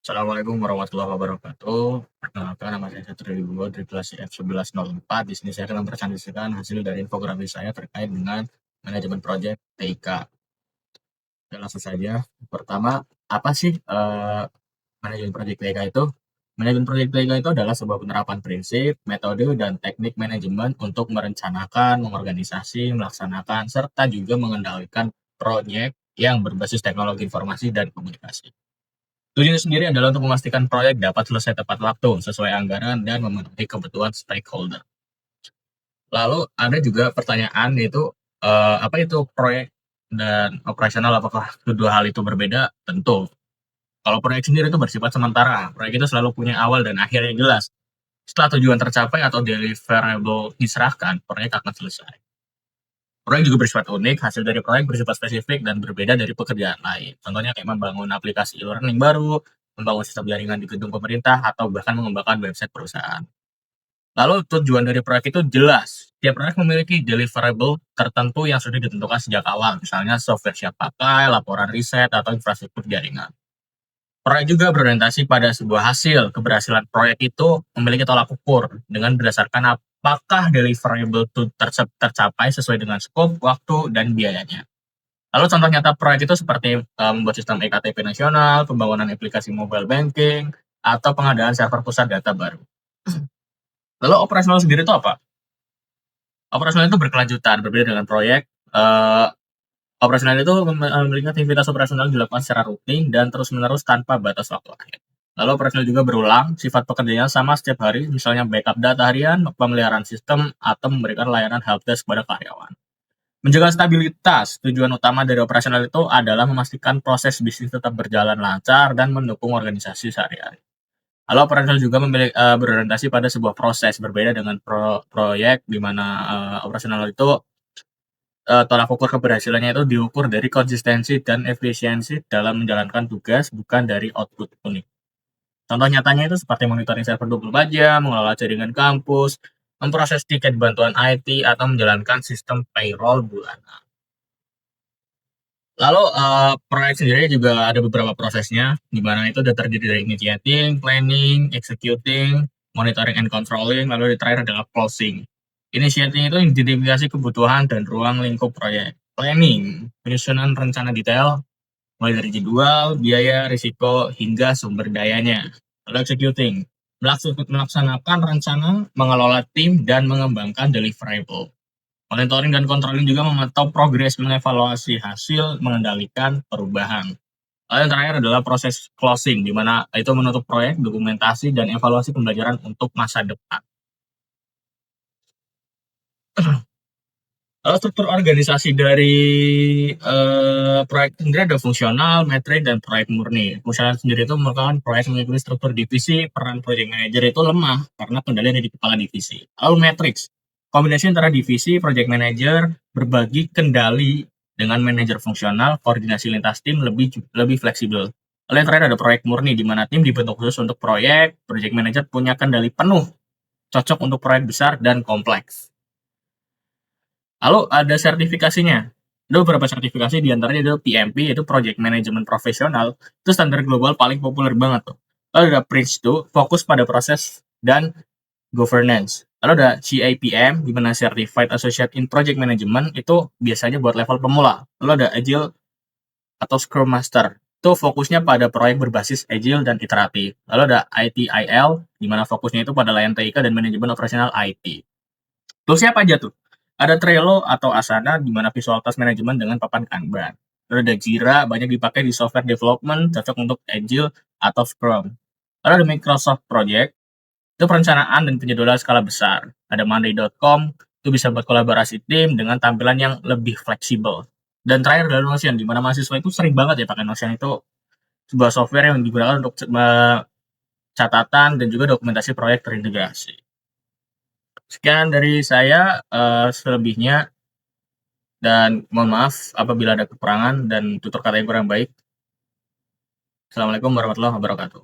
Assalamualaikum warahmatullahi wabarakatuh. Perkenalkan, nama saya Satrio Wibowo dari kelas F1104. Di sini saya akan mempresentasikan hasil dari infografis saya terkait dengan manajemen proyek TIK. Oke, langsung saja. Pertama, apa sih manajemen proyek TIK itu? Manajemen proyek TIK itu adalah sebuah penerapan prinsip, metode, dan teknik manajemen untuk merencanakan, mengorganisasi, melaksanakan, serta juga mengendalikan proyek yang berbasis teknologi informasi dan komunikasi. Tujuannya sendiri adalah untuk memastikan proyek dapat selesai tepat waktu, sesuai anggaran, dan memenuhi kebutuhan stakeholder. Lalu ada juga pertanyaan yaitu, apa itu proyek dan operasional, apakah kedua hal itu berbeda? Tentu. Kalau proyek sendiri itu bersifat sementara, proyek itu selalu punya awal dan akhir yang jelas. Setelah tujuan tercapai atau deliverable diserahkan, proyek akan selesai. Proyek juga bersifat unik, hasil dari proyek bersifat spesifik dan berbeda dari pekerjaan lain. Contohnya kayak membangun aplikasi e-learning baru, membangun sistem jaringan di gedung pemerintah, atau bahkan mengembangkan website perusahaan. Lalu tujuan dari proyek itu jelas. Tiap proyek memiliki deliverable tertentu yang sudah ditentukan sejak awal, misalnya software siap pakai, laporan riset, atau infrastruktur jaringan. Proyek juga berorientasi pada sebuah hasil. Keberhasilan proyek itu memiliki tolak ukur dengan berdasarkan apakah deliverable itu tercapai sesuai dengan skop, waktu, dan biayanya. Lalu contoh nyata proyek itu seperti membuat sistem eKTP nasional, pembangunan aplikasi mobile banking, atau pengadaan server pusat data baru. Lalu operasional sendiri itu apa? Operasional itu berkelanjutan, berbeda dengan proyek. Operasional itu memiliki aktivitas operasional dilakukan secara rutin dan terus-menerus tanpa batas waktu akhir. Lalu operasional juga berulang, sifat pekerjaannya sama setiap hari, misalnya backup data harian, pemeliharaan sistem, atau memberikan layanan helpdesk kepada karyawan. Menjaga stabilitas, tujuan utama dari operasional itu adalah memastikan proses bisnis tetap berjalan lancar dan mendukung organisasi sehari-hari. Lalu operasional juga berorientasi pada sebuah proses, berbeda dengan proyek, di mana operasional itu tolak ukur keberhasilannya itu diukur dari konsistensi dan efisiensi dalam menjalankan tugas, bukan dari output unik. Contoh nyatanya itu seperti monitoring server 24 jam, mengelola jaringan kampus, memproses tiket bantuan IT, atau menjalankan sistem payroll bulanan. Lalu proyek sendiri juga ada beberapa prosesnya, di mana itu sudah terdiri dari initiating, planning, executing, monitoring and controlling, lalu yang terakhir adalah closing. Initiating itu identifikasi kebutuhan dan ruang lingkup proyek. Planning, penyusunan rencana detail, mulai dari jadwal, biaya, risiko, hingga sumber dayanya. Lalu executing, melaksanakan rencana, mengelola tim, dan mengembangkan deliverable. Monitoring dan controlling juga memantau progres, mengevaluasi hasil, mengendalikan perubahan. Lalu yang terakhir adalah proses closing, di mana itu menutup proyek, dokumentasi, dan evaluasi pembelajaran untuk masa depan. Lalu struktur organisasi dari proyek sendiri ada fungsional, metrik, dan proyek murni. Fungsional sendiri itu merupakan proyek mengikuti struktur divisi, peran project manager itu lemah karena kendali ada di kepala divisi. Lalu matrix, kombinasi antara divisi, project manager, berbagi kendali dengan manajer fungsional, koordinasi lintas tim lebih fleksibel. Lalu yang terakhir ada proyek murni, di mana tim dibentuk khusus untuk proyek, project manager punya kendali penuh, cocok untuk proyek besar dan kompleks. Lalu ada sertifikasinya. Ada beberapa sertifikasi, diantaranya adalah PMP, yaitu Project Management Professional. Itu standar global paling populer banget tuh. Lalu ada PRINCE2, fokus pada proses dan governance. Lalu ada CAPM, di mana Certified Associate in Project Management, itu biasanya buat level pemula. Lalu ada Agile atau Scrum Master. Itu fokusnya pada proyek berbasis Agile dan iteratif. Lalu ada ITIL, di mana fokusnya itu pada layanan TIK dan manajemen operasional IT. Terus siapa aja tuh? Ada Trello atau Asana, di mana visual task management dengan papan Kanban. Lalu ada Jira, banyak dipakai di software development, cocok untuk Agile atau Scrum. Lalu ada Microsoft Project, itu perencanaan dan penjadwalan skala besar. Ada Monday.com, itu bisa buat kolaborasi tim dengan tampilan yang lebih fleksibel. Dan terakhir adalah Notion, di mana mahasiswa itu sering banget ya pakai Notion. Itu sebuah software yang digunakan untuk catatan dan juga dokumentasi proyek terintegrasi. Sekian dari saya, selebihnya, dan mohon maaf apabila ada kekurangan dan tutur kata yang kurang baik. Assalamualaikum warahmatullahi wabarakatuh.